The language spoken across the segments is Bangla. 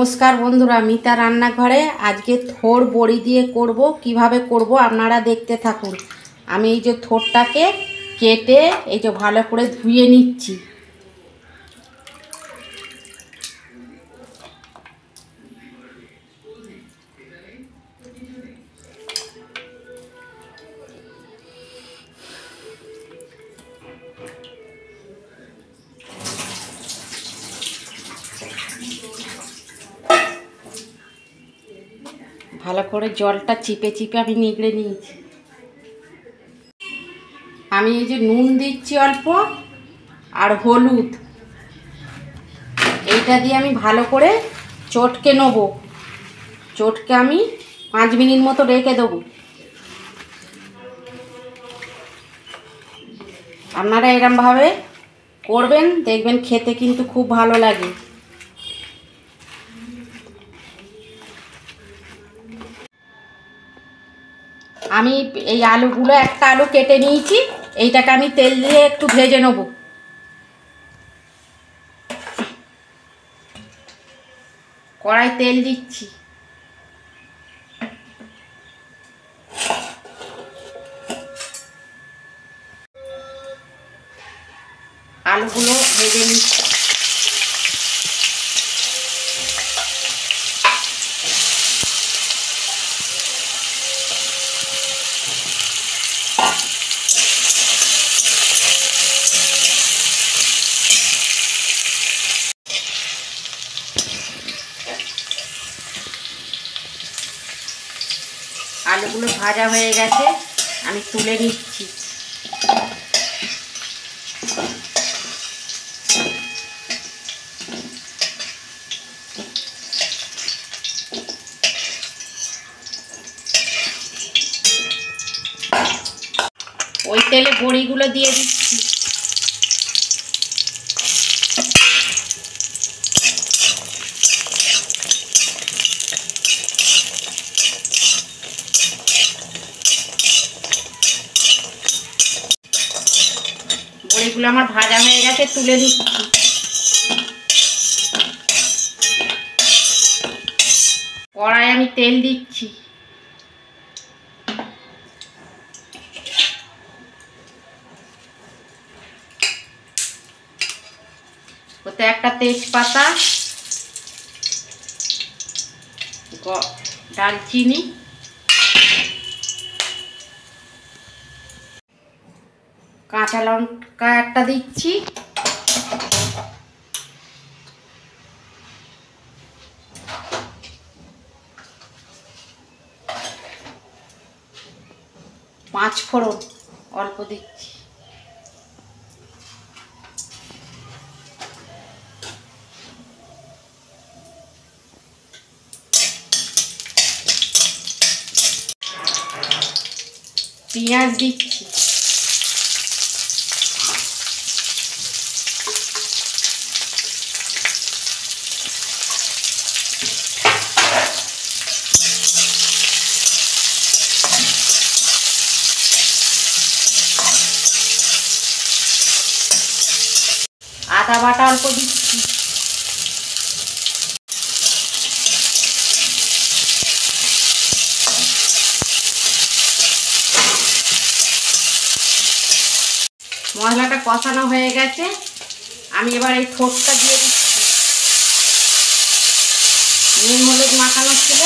নমস্কার বন্ধুরা, মিতা রান্নাঘরে আজকে থোড় বড়ি দিয়ে করব। কিভাবে করব আপনারা দেখতে থাকুন। আমি এই যে থোড়টাকে কেটে এই যে ভালো করে ধুয়ে নিচ্ছি। ভালো করে জলটা চিপে চিপে আমি নিগড়ে নিয়েছি। আমি এই যে নুন দিচ্ছি অল্প, আর হলুদ, এইটা দিয়ে আমি ভালো করে চটকে নেব। চটকে আমি 5 মিনিট মতো রেখে দেবো। আপনারা এরমভাবে করবেন, দেখবেন খেতে কিন্তু খুব ভালো লাগে। আমি এই আলুগুলো, একটা আলু কেটে নিয়েছি, এইটাকে আমি তেল দিয়ে একটু ভেজে নেব। কড়াই তেল দিচ্ছি। আলুগুলো ভেজে নিচ্ছি। আলুগুলো ভাজা হয়ে গেছে, আমি তুলে নিচ্ছি। ওই তেলে বড়িগুলো দিয়ে দিচ্ছি। বড়িগুলো আমার ভাজা হয়ে গেছে, তুলে দিচ্ছি। কড়াই আমি তেল দিচ্ছি। ওতে একটা তেজপাতা, দারচিনি, কাঁচা লঙ্কা একটা দিচ্ছি, পাঁচ ফোড়ন অল্প দিচ্ছি, পেঁয়াজ দিচ্ছি, আদা বাটা অল্প দিচ্ছি, মশলাটা কষানো হয়ে গেছে। আমি এবার এই থোড়টা দিয়ে দিচ্ছি। নুন হলুদ মাখানো ছিল,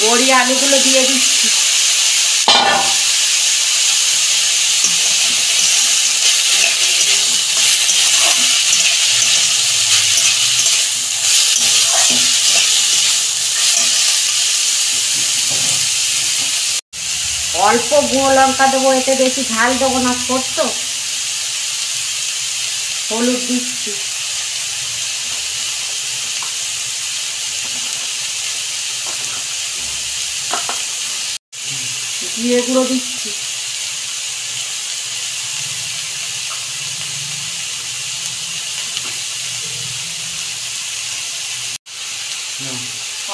বড়ি আলুগুলো দিয়ে দিচ্ছি। অল্প গুঁড়ো লঙ্কা দেবো, এতে বেশি ঝাল দেবো না, ছোট্ট। হলুদ দিচ্ছি, জিরে গুঁড়ো দিচ্ছি,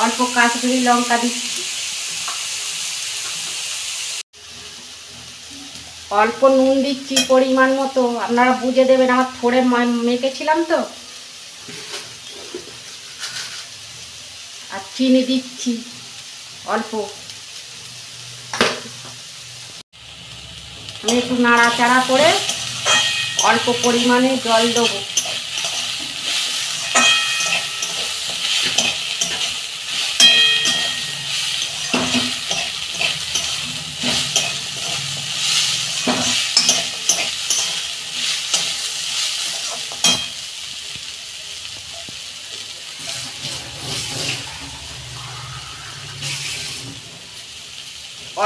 অল্প কাশ্মীরি লঙ্কা দিচ্ছি, অল্প নুন দিচ্ছি পরিমাণ মতো, আপনারা বুঝে দেবেন, আমার থোড়ে মেখেছিলাম তো। আর চিনি দিচ্ছি অল্প। আমি একটু নাড়াচাড়া করে অল্প পরিমাণে জল দেবো।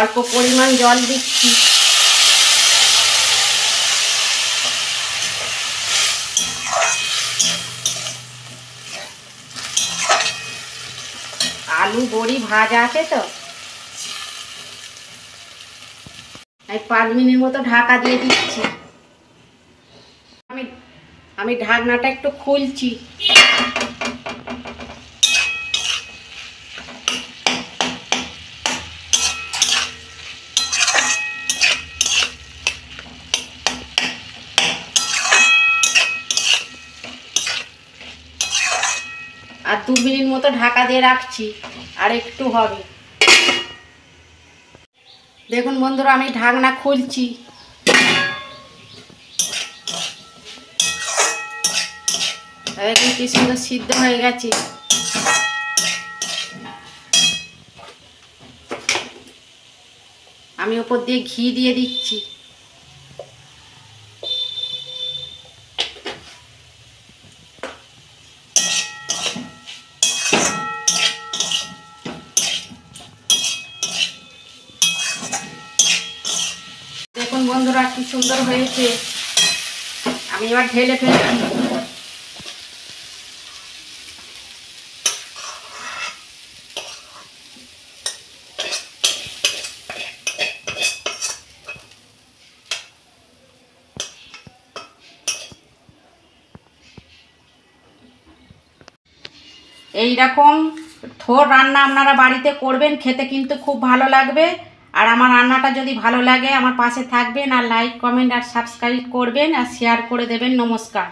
অল্প পরিমাণ জল দিচ্ছি। আলু বড়ি ভাজা আছে তো, আমি 5 মিনিট মতো ঢাকা দিয়ে দিচ্ছি। আমি ঢাকনাটা একটু খুলছি। আর 2 মিনিট মতো ঢাকা দিয়ে রাখছি, আর একটু হবে। দেখুন বন্ধুরা, আমি ঢাকনা খুলছি। দেখুন কি সুন্দর সিদ্ধ হয়ে গেছে। আমি ওপর দিয়ে ঘি দিয়ে দিচ্ছি। দেখুন বন্ধুরা কি সুন্দর হয়েছে। আমি এবার ঢেলে ফেলছি। এইরকম থোড় রান্না আপনারা বাড়িতে করবেন, খেতে কিন্তু খুব ভালো লাগবে। আর আমার রান্নাটা যদি ভালো লাগে আমার পাশে থাকবেন, আর লাইক কমেন্ট আর সাবস্ক্রাইব করবেন, আর শেয়ার করে দেবেন। নমস্কার।